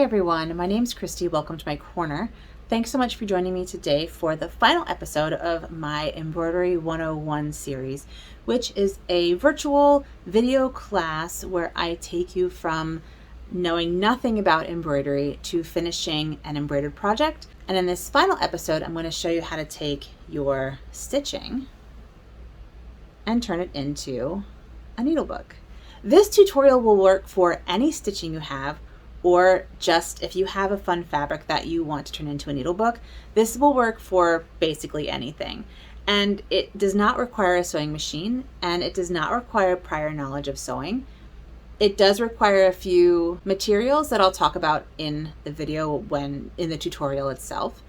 everyone, my name's Christy. Welcome to my corner. Thanks so much for joining me today for the final episode of my Embroidery 101 series, which is a virtual video class where I take you from knowing nothing about embroidery to finishing an embroidered project. And in this final episode, I'm going to show you how to take your stitching and turn it into a needlebook. This tutorial will work for any stitching you have, or just if you have a fun fabric that you want to turn into a needlebook. This will work for basically anything. And it does not require a sewing machine, and it does not require prior knowledge of sewing. It does require a few materials that I'll talk about in the video in the tutorial itself.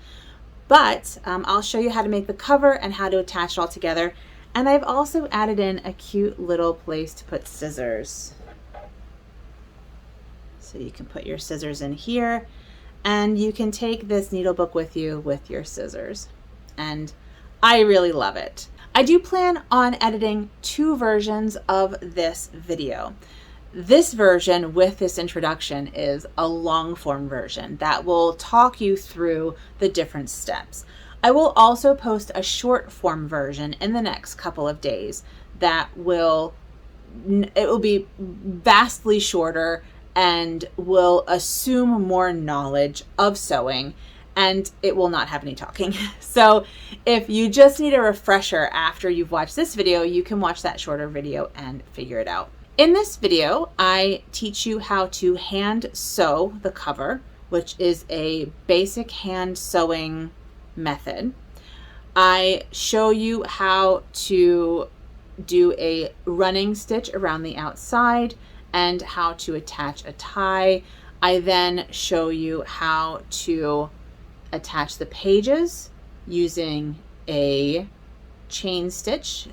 But I'll show you how to make the cover and how to attach it all together. And I've also added in a cute little place to put scissors. So you can put your scissors in here, and you can take this needlebook with you with your scissors. And I really love it. I do plan on editing 2 versions of this video. This version with this introduction is a long form version that will talk you through the different steps. I will also post a short form version in the next couple of days that will be vastly shorter and will assume more knowledge of sewing, and it will not have any talking. So if you just need a refresher after you've watched this video, you can watch that shorter video and figure it out. In this video, I teach you how to hand sew the cover, which is a basic hand sewing method. I show you how to do a running stitch around the outside and how to attach a tie. I then show you how to attach the pages using a chain stitch,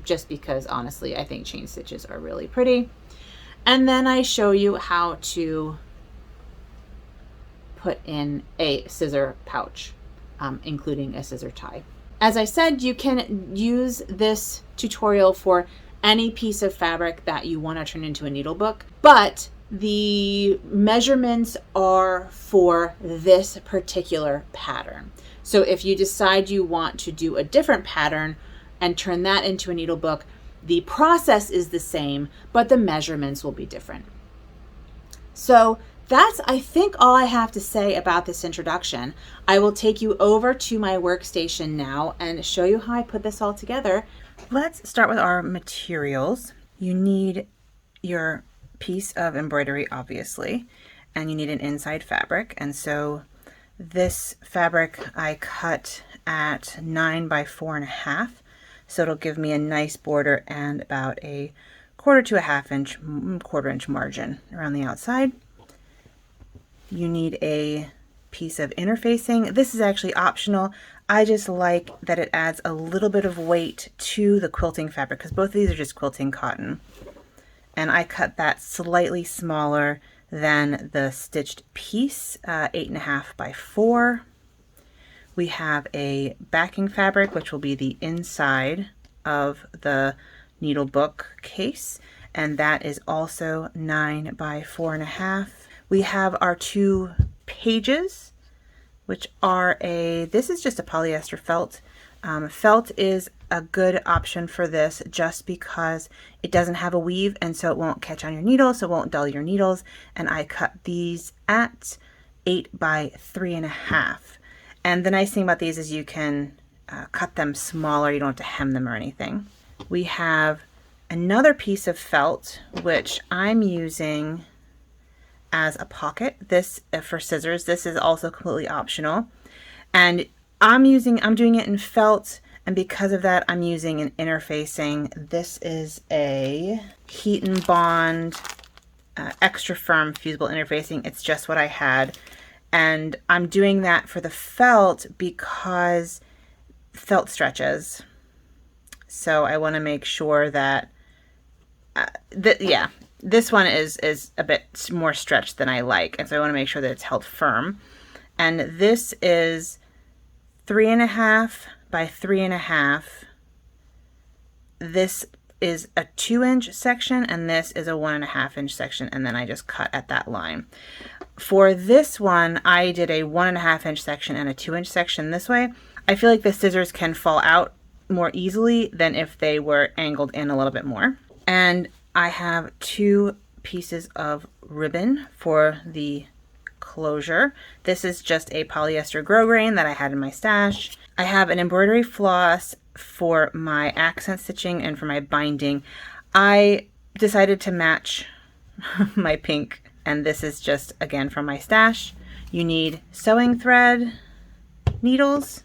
just because honestly I think chain stitches are really pretty. And then I show you how to put in a scissor pouch, including a scissor tie. As I said, you can use this tutorial for any piece of fabric that you want to turn into a needlebook, but the measurements are for this particular pattern. So if you decide you want to do a different pattern and turn that into a needlebook, the process is the same, but the measurements will be different. So that's, I think, all I have to say about this introduction. I will take you over to my workstation now and show you how I put this all together. Let's start with our materials. You need your piece of embroidery, obviously, and you need an inside fabric. And so this fabric I cut at 9 by 4.5, so it'll give me a nice border and about a 1/4 to 1/2 inch, 1/4 inch margin around the outside. You need a piece of interfacing. This is actually optional. I just like that it adds a little bit of weight to the quilting fabric because both of these are just quilting cotton. And I cut that slightly smaller than the stitched piece, 8.5 by 4. We have a backing fabric, which will be the inside of the needlebook case, and that is also 9 by 4.5. We have our 2 pages, which are this is just a polyester felt. Felt is a good option for this just because it doesn't have a weave, and so it won't catch on your needle, so it won't dull your needles. And I cut these at 8 by 3.5. And the nice thing about these is you can cut them smaller. You don't have to hem them or anything. We have another piece of felt, which I'm using as a pocket. This for scissors. This is also completely optional. And I'm doing it in felt, and because of that, I'm using an interfacing. This is a Heat and Bond extra firm fusible interfacing. It's just what I had. And I'm doing that for the felt because felt stretches. So I want to make sure that, this one is a bit more stretched than I like. And so I want to make sure that it's held firm. And this is 3.5 by 3.5. This is a 2-inch section and this is a 1.5-inch section, and then I just cut at that line. For this one, I did a 1.5-inch section and a 2-inch section this way. I feel like the scissors can fall out more easily than if they were angled in a little bit more. And I have 2 pieces of ribbon for the closure. This is just a polyester grosgrain that I had in my stash. I have an embroidery floss for my accent stitching and for my binding. I decided to match my pink, and this is just again from my stash. You need sewing thread, needles,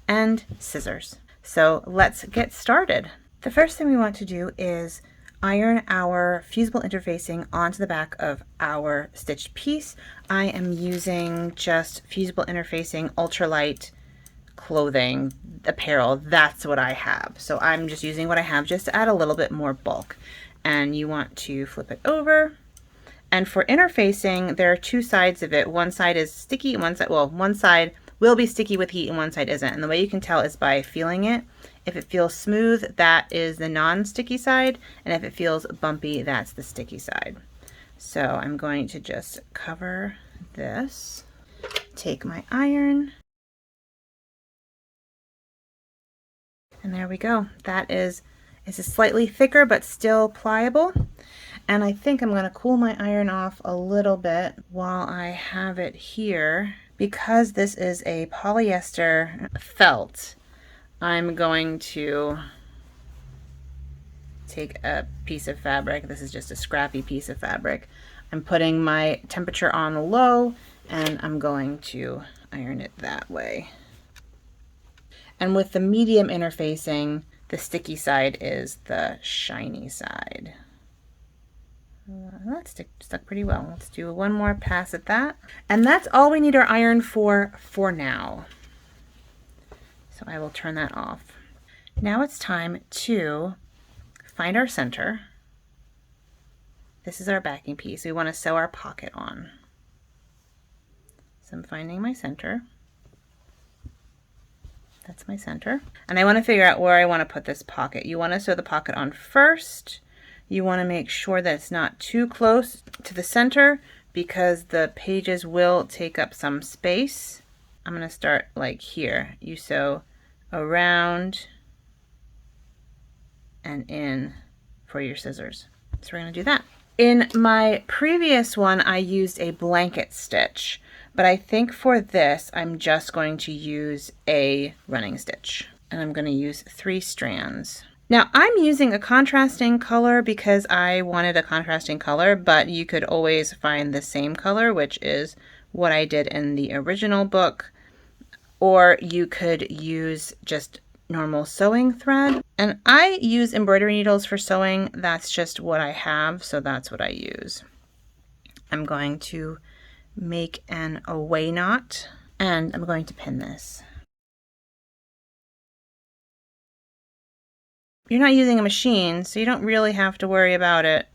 and scissors. So let's get started. The first thing we want to do is iron our fusible interfacing onto the back of our stitched piece. I am using just fusible interfacing ultralight clothing apparel. That's what I have. So I'm just using what I have just to add a little bit more bulk. And you want to flip it over. And for interfacing, there are 2 sides of it. One side is sticky, one side will be sticky with heat and one side isn't. And the way you can tell is by feeling it. If it feels smooth, that is the non-sticky side, and if it feels bumpy, that's the sticky side. So I'm going to just cover this, take my iron, and there we go. That is a slightly thicker but still pliable. And I think I'm going to cool my iron off a little bit while I have it here. Because this is a polyester felt, I'm going to take a piece of fabric. This is just a scrappy piece of fabric. I'm putting my temperature on low and I'm going to iron it that way. And with the medium interfacing, the sticky side is the shiny side. That stuck pretty well. Let's do one more pass at that. And that's all we need our iron for now. So I will turn that off. Now it's time to find our center. This is our backing piece. We want to sew our pocket on. So I'm finding my center. That's my center. And I want to figure out where I want to put this pocket. You want to sew the pocket on first. You want to make sure that it's not too close to the center because the pages will take up some space. I'm going to start like here. You sew around and in for your scissors. So we're going to do that. In my previous one, I used a blanket stitch, but I think for this, I'm just going to use a running stitch, and I'm going to use 3 strands. Now I'm using a contrasting color because I wanted a contrasting color, but you could always find the same color, which is what I did in the original book, or you could use just normal sewing thread. And I use embroidery needles for sewing. That's just what I have, so that's what I use. I'm going to make an away knot, and I'm going to pin this. You're not using a machine, so you don't really have to worry about it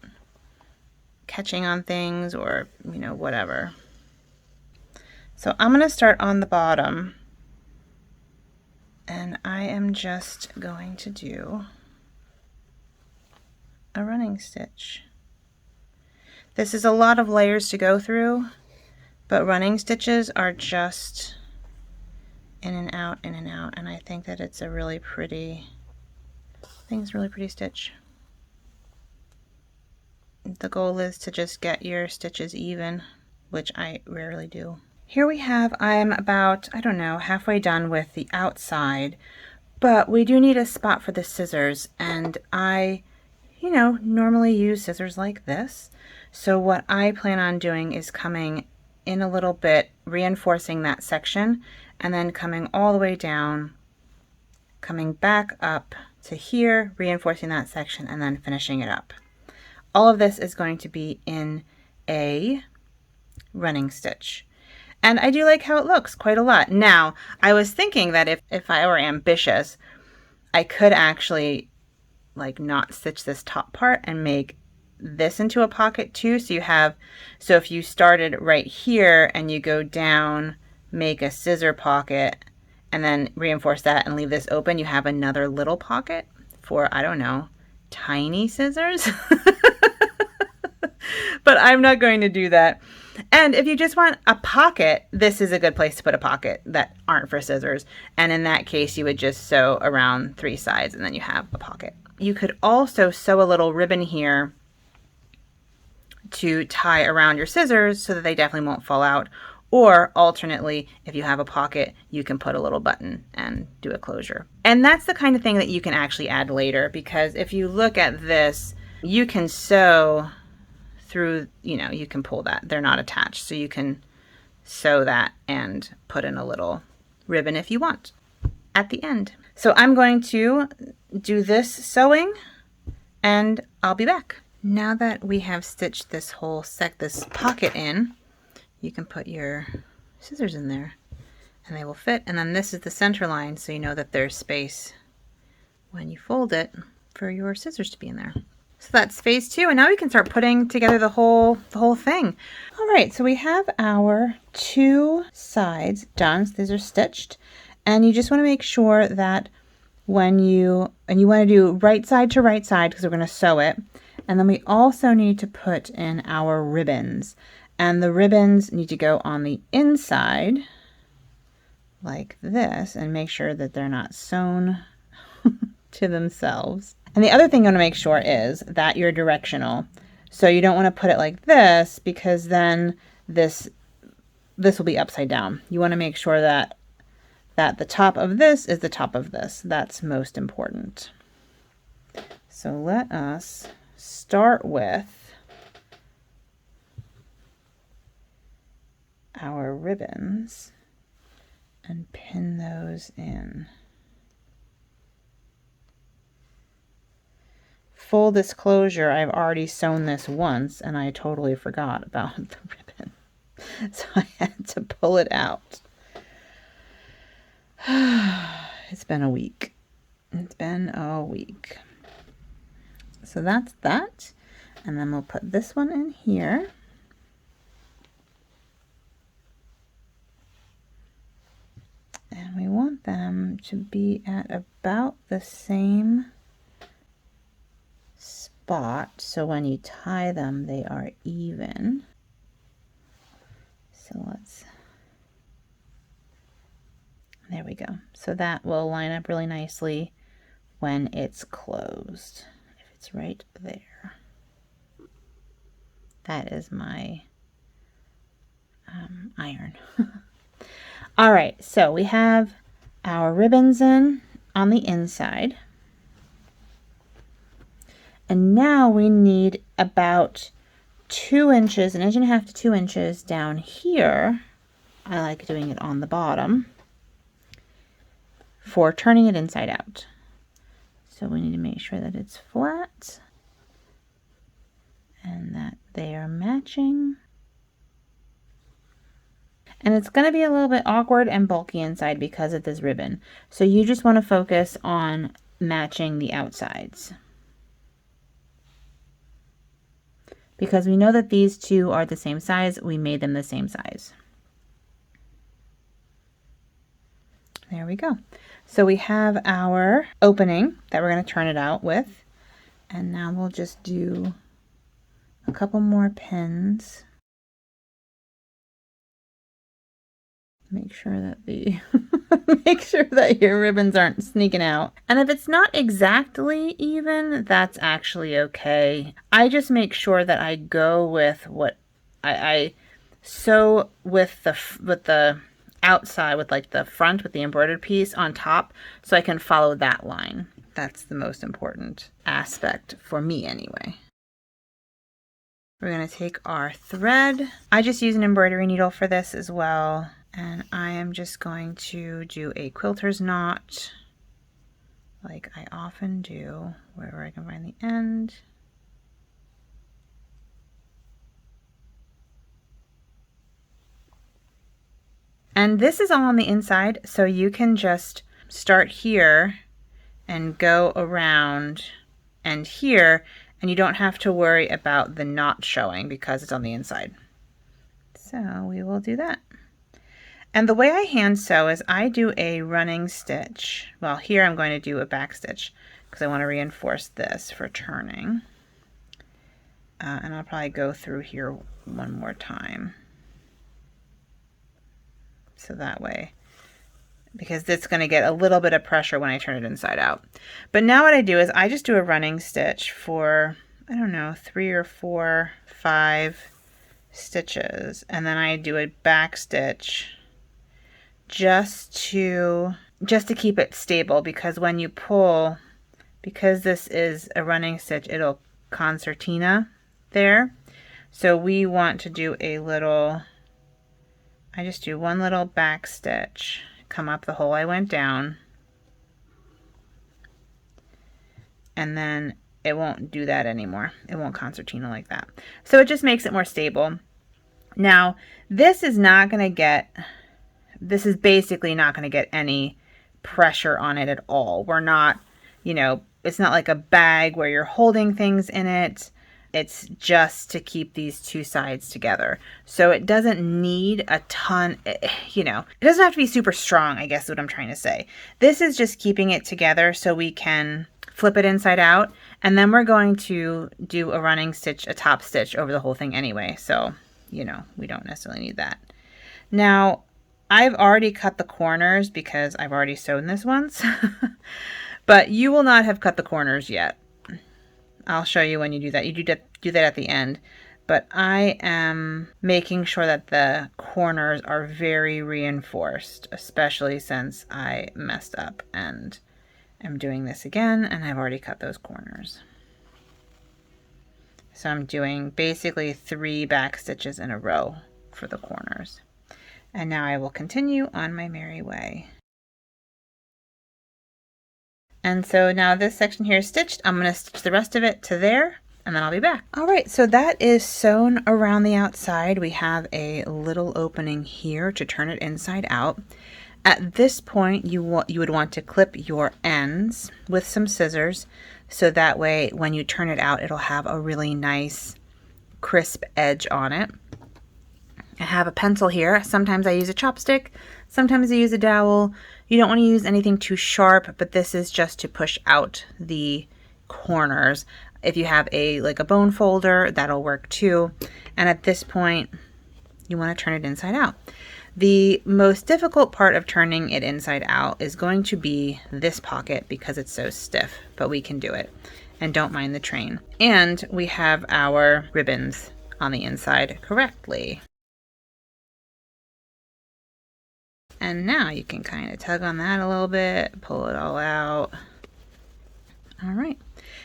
catching on things or, whatever. So I'm going to start on the bottom, and I am just going to do a running stitch. This is a lot of layers to go through, but running stitches are just in and out, and I think that it's a really pretty stitch. The goal is to just get your stitches even, which I rarely do. Here we have, I'm about, I don't know, halfway done with the outside, but we do need a spot for the scissors, and I, normally use scissors like this. So what I plan on doing is coming in a little bit, reinforcing that section, and then coming all the way down, coming back up to here, reinforcing that section, and then finishing it up. All of this is going to be in a running stitch. And I do like how it looks quite a lot. Now, I was thinking that if I were ambitious, I could actually not stitch this top part and make this into a pocket too. So if you started right here and you go down, make a scissor pocket, and then reinforce that and leave this open, you have another little pocket for, I don't know, tiny scissors. But I'm not going to do that. And if you just want a pocket, this is a good place to put a pocket that aren't for scissors. And in that case, you would just sew around 3 sides and then you have a pocket. You could also sew a little ribbon here to tie around your scissors so that they definitely won't fall out. Or alternately, if you have a pocket, you can put a little button and do a closure. And that's the kind of thing that you can actually add later, because if you look at this, you can sew through, you know, you can pull that. They're not attached. So you can sew that and put in a little ribbon if you want at the end. So I'm going to do this sewing and I'll be back. Now that we have stitched this whole this pocket in, you can put your scissors in there and they will fit. And then this is the center line, so you know that there's space when you fold it for your scissors to be in there. So that's phase 2, and now we can start putting together the whole thing. All right, so we have our 2 sides done. So these are stitched, and you just want to make sure that when you want to do right side to right side, because we're going to sew it. And then we also need to put in our ribbons, and the ribbons need to go on the inside like this, and make sure that they're not sewn to themselves. And the other thing you want to make sure is that you're directional. So you don't want to put it like this, because then this will be upside down. You want to make sure that the top of this is the top of this. That's most important. So let us start with our ribbons and pin those in. Full disclosure, I've already sewn this once and I totally forgot about the ribbon. So I had to pull it out. It's been a week. It's been a week. So that's that. And then we'll put this one in here. And we want them to be at about the same spot, so when you tie them they are even. So there we go. So that will line up really nicely when it's closed, if it's right there. That is my iron. All right, so we have our ribbons in on the inside. And now we need about 2 inches, 1.5 inches to 2 inches down here. I like doing it on the bottom for turning it inside out. So we need to make sure that it's flat and that they are matching. And it's going to be a little bit awkward and bulky inside because of this ribbon. So you just want to focus on matching the outsides. Because we know that these 2 are the same size, we made them the same size. There we go. So we have our opening that we're going to turn it out with. And now we'll just do a couple more pins. Make sure that make sure that your ribbons aren't sneaking out. And if it's not exactly even, that's actually okay. I just make sure that I go with what I sew with the outside, with like the front, with the embroidered piece on top, so I can follow that line. That's the most important aspect for me anyway. We're going to take our thread. I just use an embroidery needle for this as well. And I am just going to do a quilter's knot, like I often do, wherever I can find the end. And this is all on the inside, so you can just start here and go around and here, and you don't have to worry about the knot showing because it's on the inside. So we will do that. And the way I hand sew is I do a running stitch. Well, here I'm going to do a back stitch, because I want to reinforce this for turning. And I'll probably go through here one more time. So that way, because it's going to get a little bit of pressure when I turn it inside out. But now what I do is I just do a running stitch for, I don't know, 3 or 4, 5 stitches. And then I do a back stitch just to keep it stable, because when you pull, because this is a running stitch, it'll concertina there. So we want to do a little, I just do one little back stitch, come up the hole I went down, and then it won't do that anymore. It won't concertina like that. So it just makes it more stable. Now, this is basically not going to get any pressure on it at all. We're not, it's not like a bag where you're holding things in it. It's just to keep these two sides together. So it doesn't need a ton, it doesn't have to be super strong, I guess is what I'm trying to say. This is just keeping it together so we can flip it inside out. And then we're going to do a running stitch, a top stitch over the whole thing anyway. So, we don't necessarily need that. Now, I've already cut the corners because I've already sewn this once, but you will not have cut the corners yet. I'll show you when you do that. You do that at the end, but I am making sure that the corners are very reinforced, especially since I messed up and am doing this again, and I've already cut those corners. So I'm doing basically 3 back stitches in a row for the corners. And now I will continue on my merry way. And so now this section here is stitched. I'm going to stitch the rest of it to there, and then I'll be back. All right, so that is sewn around the outside. We have a little opening here to turn it inside out. At this point, you would want to clip your ends with some scissors, so that way when you turn it out, it'll have a really nice crisp edge on it. I have a pencil here. Sometimes I use a chopstick, sometimes I use a dowel. You don't want to use anything too sharp, but this is just to push out the corners. If you have like a bone folder, that'll work too. And at this point, you want to turn it inside out. The most difficult part of turning it inside out is going to be this pocket because it's so stiff, but we can do it. And don't mind the train. And we have our ribbons on the inside correctly. And now you can kind of tug on that a little bit, pull it all out. All right,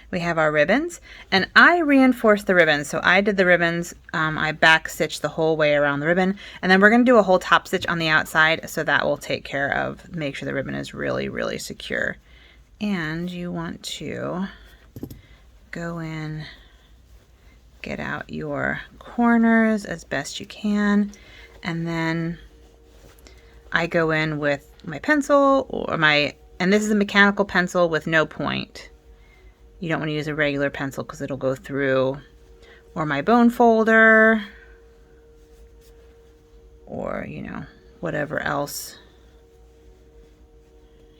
we have our ribbons, and I reinforced the ribbons. So I did the ribbons, I back stitched the whole way around the ribbon, and then we're going to do a whole top stitch on the outside, so that will take care of, make sure the ribbon is really, really secure. And you want to go in, get out your corners as best you can, and then I go in with my pencil and this is a mechanical pencil with no point. You don't want to use a regular pencil because it'll go through, or my bone folder, or, whatever else,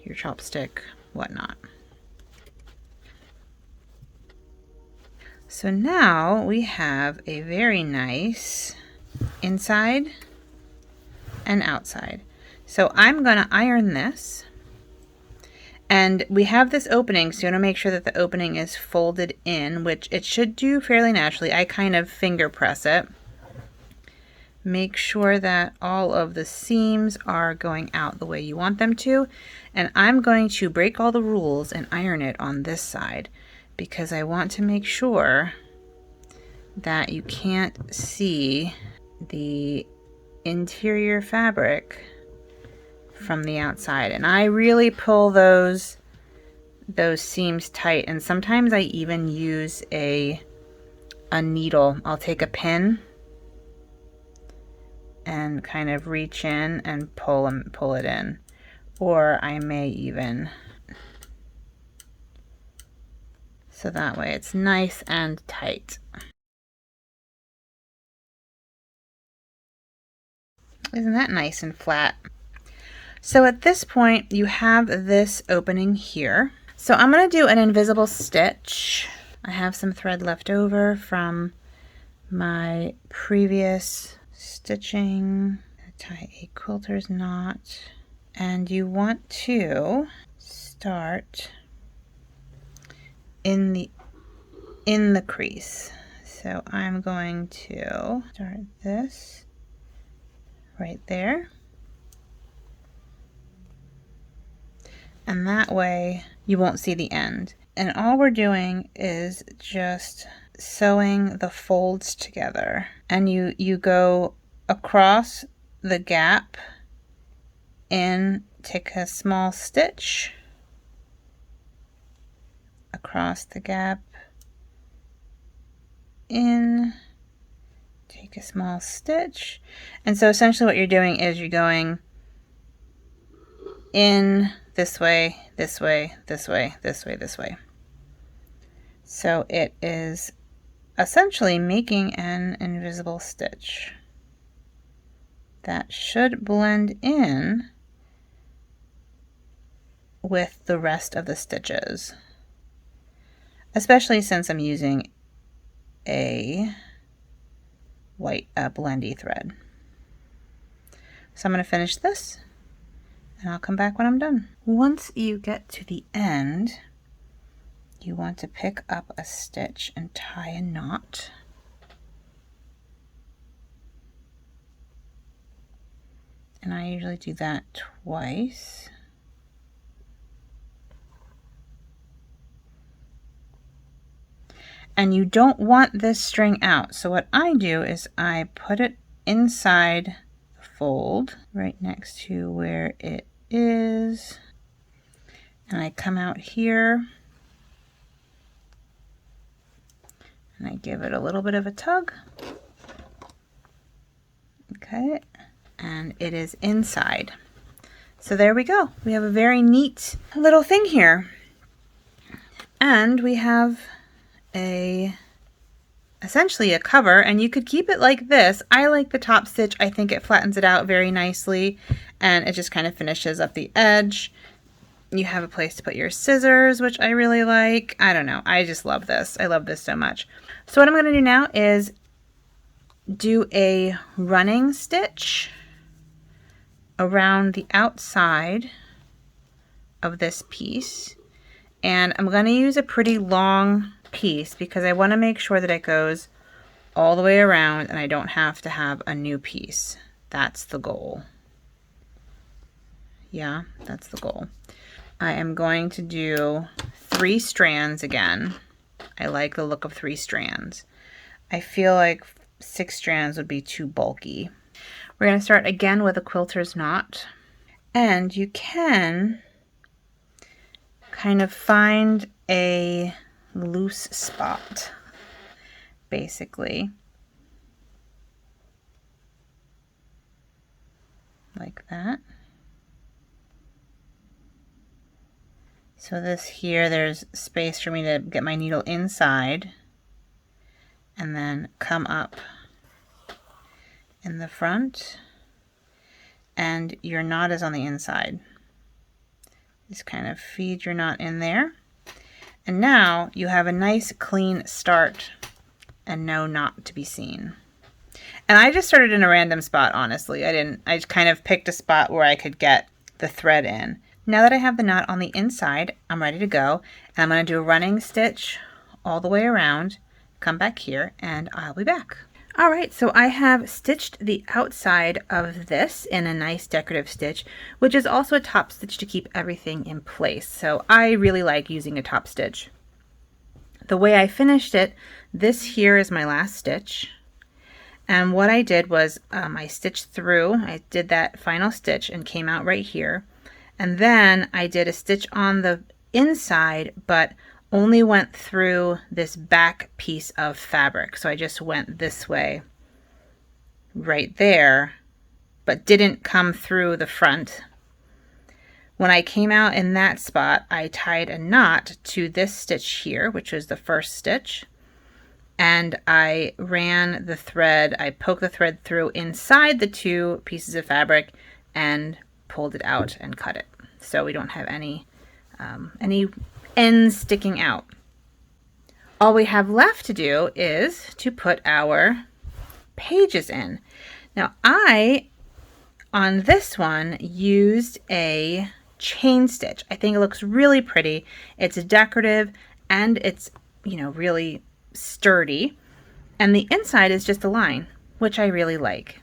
your chopstick, whatnot. So now we have a very nice inside and outside. So I'm going to iron this, and we have this opening, so you want to make sure that the opening is folded in, which it should do fairly naturally. I kind of finger press it. Make sure that all of the seams are going out the way you want them to, and I'm going to break all the rules and iron it on this side because I want to make sure that you can't see the interior fabric from the outside. And I really pull those seams tight, and sometimes I even use a needle. I'll take a pin and kind of reach in and pull it in, or I may even, so that way it's nice and tight. Isn't that nice and flat? So at this point, you have this opening here. So I'm going to do an invisible stitch. I have some thread left over from my previous stitching. Tie a quilter's knot, and you want to start in the crease. So I'm going to start this right there, and that way you won't see the end. And all we're doing is just sewing the folds together, and you go across the gap in, take a small stitch across the gap in, take a small stitch. And so essentially what you're doing is you're going in this way, this way, this way, this way, this way. So it is essentially making an invisible stitch that should blend in with the rest of the stitches, especially since I'm using a white blendy thread. So I'm going to finish this and I'll come back when I'm done. Once you get to the end, you want to pick up a stitch and tie a knot. And I usually do that twice. And you don't want this string out. So what I do is I put it inside the fold, right next to where it is. And I come out here and I give it a little bit of a tug. Okay. And it is inside. So there we go. We have a very neat little thing here. And we have essentially a cover, and you could keep it like this. I like the top stitch. I think it flattens it out very nicely, and it just kind of finishes up the edge. You have a place to put your scissors, which I really like. I don't know. I just love this. I love this so much. So what I'm going to do now is do a running stitch around the outside of this piece, and I'm going to use a pretty long piece because I want to make sure that it goes all the way around and I don't have to have a new piece. That's the goal. Yeah, that's the goal. I am going to do 3 strands again. I like the look of 3 strands. I feel like 6 strands would be too bulky. We're going to start again with a quilter's knot, and you can kind of find a loose spot, basically, like that. So this here, there's space for me to get my needle inside and then come up in the front, and your knot is on the inside. Just kind of feed your knot in there. And now you have a nice clean start and no knot to be seen. And I just started in a random spot, honestly. I just kind of picked a spot where I could get the thread in. Now that I have the knot on the inside, I'm ready to go. And I'm going to do a running stitch all the way around, come back here, and I'll be back. All right, so I have stitched the outside of this in a nice decorative stitch, which is also a top stitch to keep everything in place. So I really like using a top stitch. The way I finished it, this here is my last stitch. And what I did was I stitched through, I did that final stitch and came out right here. And then I did a stitch on the inside, but only went through this back piece of fabric. So I just went this way right there, but didn't come through the front. When I came out in that spot, I tied a knot to this stitch here, which was the first stitch. And I ran the thread, I poked the thread through inside the 2 pieces of fabric and pulled it out and cut it. So we don't have any ends sticking out. All we have left to do is to put our pages in. Now on this one, used a chain stitch. I think it looks really pretty. It's decorative and it's, really sturdy. And the inside is just a line, which I really like.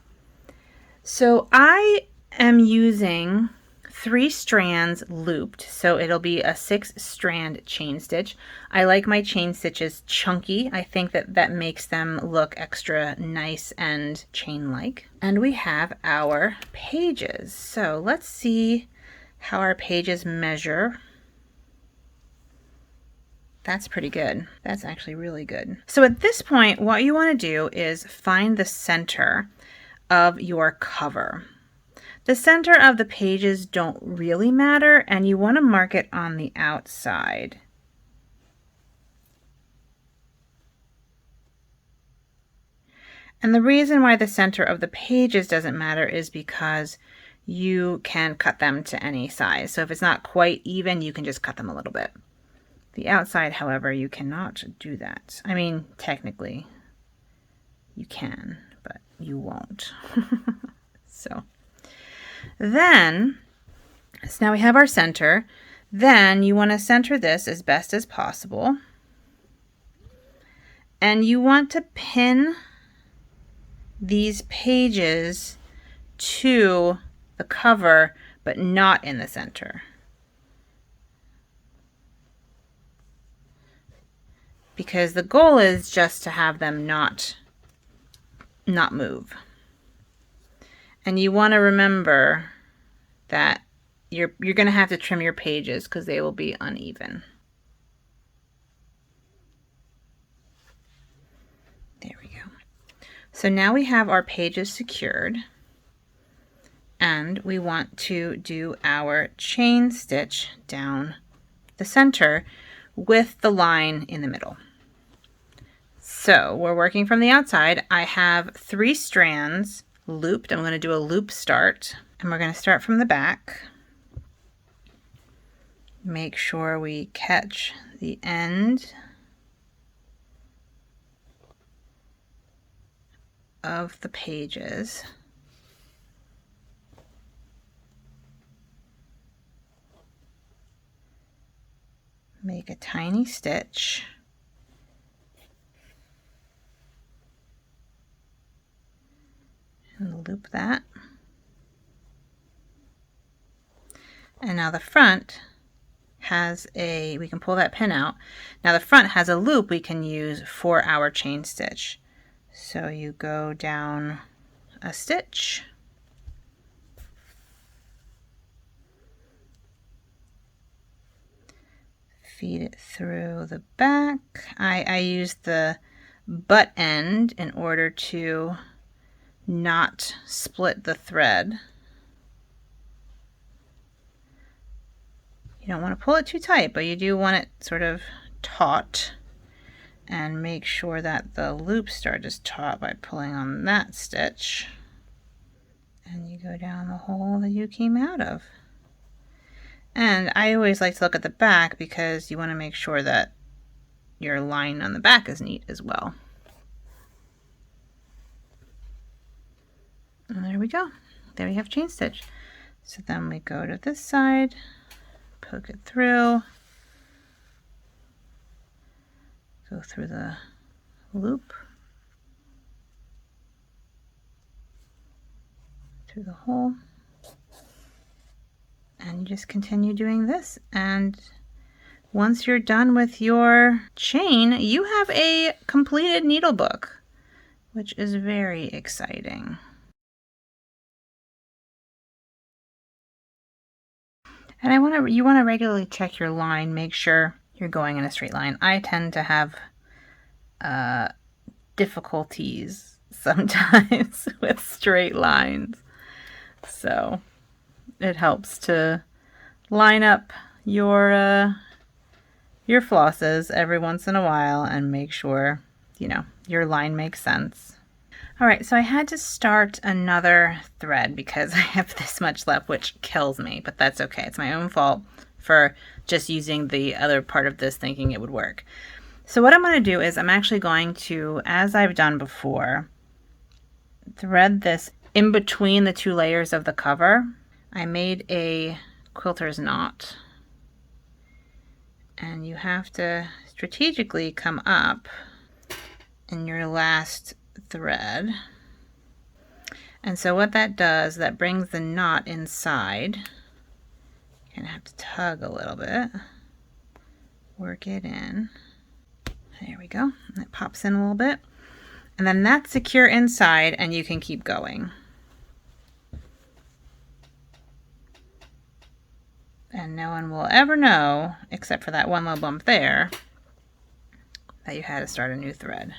So I am using 3 strands looped, so it'll be a 6-strand chain stitch. I like my chain stitches chunky. I think that makes them look extra nice and chain-like. And we have our pages. So let's see how our pages measure. That's pretty good. That's actually really good. So at this point, what you want to do is find the center of your cover. The center of the pages don't really matter, and you want to mark it on the outside. And the reason why the center of the pages doesn't matter is because you can cut them to any size. So if it's not quite even, you can just cut them a little bit. The outside, however, you cannot do that. I mean, technically, you can, but you won't. So now we have our center. Then you want to center this as best as possible. And you want to pin these pages to the cover, but not in the center. Because the goal is just to have them not move. And you want to remember that you're going to have to trim your pages because they will be uneven. There we go. So now we have our pages secured, and we want to do our chain stitch down the center with the line in the middle. So we're working from the outside. I have 3 strands looped. I'm going to do a loop start, and we're going to start from the back. Make sure we catch the end of the pages. Make a tiny stitch. And loop that. And now the front has we can pull that pin out. Now the front has a loop we can use for our chain stitch. So you go down a stitch. Feed it through the back. I use the butt end in order to not split the thread. You don't want to pull it too tight, but you do want it sort of taut. And make sure that the loop start is taut by pulling on that stitch. And you go down the hole that you came out of. And I always like to look at the back because you want to make sure that your line on the back is neat as well. And there we go. There we have chain stitch. So then we go to this side, poke it through, go through the loop, through the hole, and you just continue doing this. And once you're done with your chain, you have a completed needle book, which is very exciting. And you want to regularly check your line, make sure you're going in a straight line. I tend to have difficulties sometimes with straight lines. So it helps to line up your flosses every once in a while and make sure, your line makes sense. All right, so I had to start another thread because I have this much left, which kills me, but that's okay. It's my own fault for just using the other part of this thinking it would work. So what I'm going to do is I'm actually going to, as I've done before, thread this in between the two layers of the cover. I made a quilter's knot, and you have to strategically come up in your last thread. And so what that does, that brings the knot inside. You're gonna have to tug a little bit, work it in. There we go. And it pops in a little bit. And then that's secure inside, and you can keep going. And no one will ever know, except for that one little bump there, that you had to start a new thread.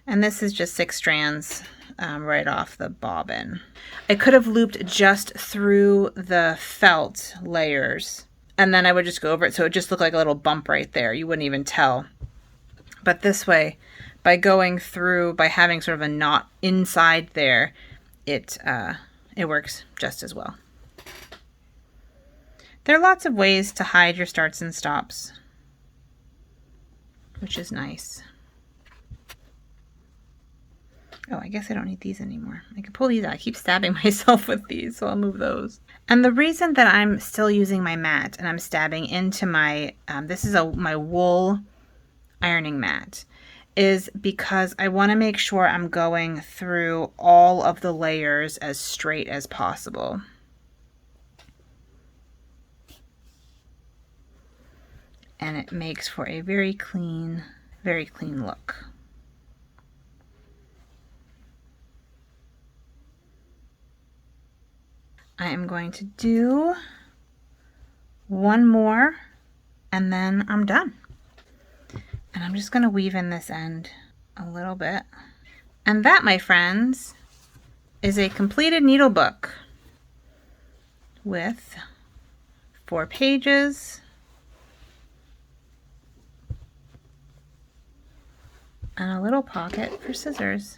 And this is just 6 strands right off the bobbin. I could have looped just through the felt layers, and then I would just go over it so it just looked like a little bump right there. You wouldn't even tell. But this way, by going through, by having sort of a knot inside there, it works just as well. There are lots of ways to hide your starts and stops, which is nice. Oh, I guess I don't need these anymore. I can pull these out. I keep stabbing myself with these, so I'll move those. And the reason that I'm still using my mat and I'm stabbing into my, this is my wool ironing mat, is because I want to make sure I'm going through all of the layers as straight as possible. And it makes for a very clean look. I am going to do one more and then I'm done. And I'm just going to weave in this end a little bit. And that, my friends, is a completed needle book with 4 pages and a little pocket for scissors.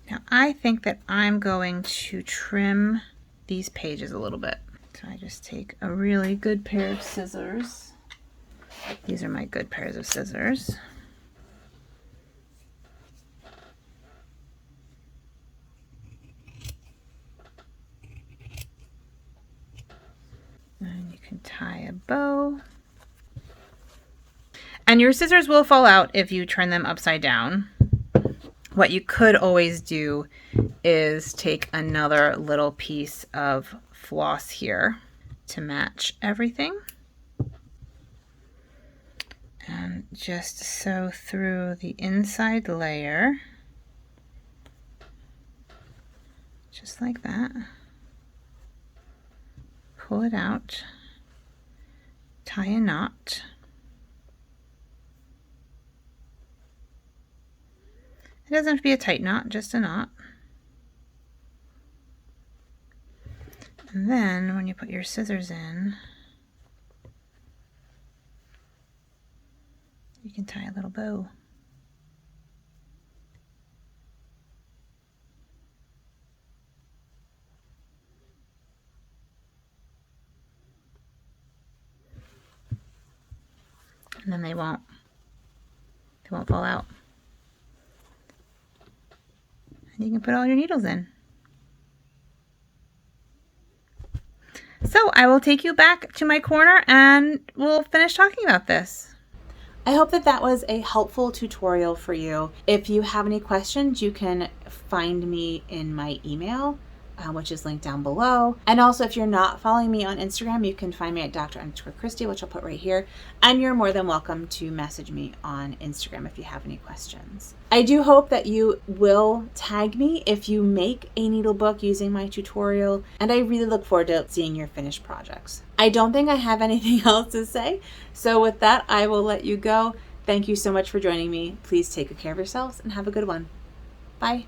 Now I think that I'm going to trim these pages a little bit. So I just take a really good pair of scissors. These are my good pairs of scissors. And you can tie a bow. And your scissors will fall out if you turn them upside down. What you could always do is take another little piece of floss here to match everything. And just sew through the inside layer. Just like that. Pull it out. Tie a knot. It doesn't have to be a tight knot, just a knot. And then when you put your scissors in, you can tie a little bow. And then they won't fall out. And you can put all your needles in. So I will take you back to my corner and we'll finish talking about this. I hope that that was a helpful tutorial for you. If you have any questions, you can find me in my email, which is linked down below. And also, if you're not following me on Instagram, you can find me at Dr.Christy, which I'll put right here. And you're more than welcome to message me on Instagram if you have any questions. I do hope that you will tag me if you make a needle book using my tutorial, and I really look forward to seeing your finished projects. I don't think I have anything else to say, so with that, I will let you go. Thank you so much for joining me. Please take good care of yourselves and have a good one. Bye.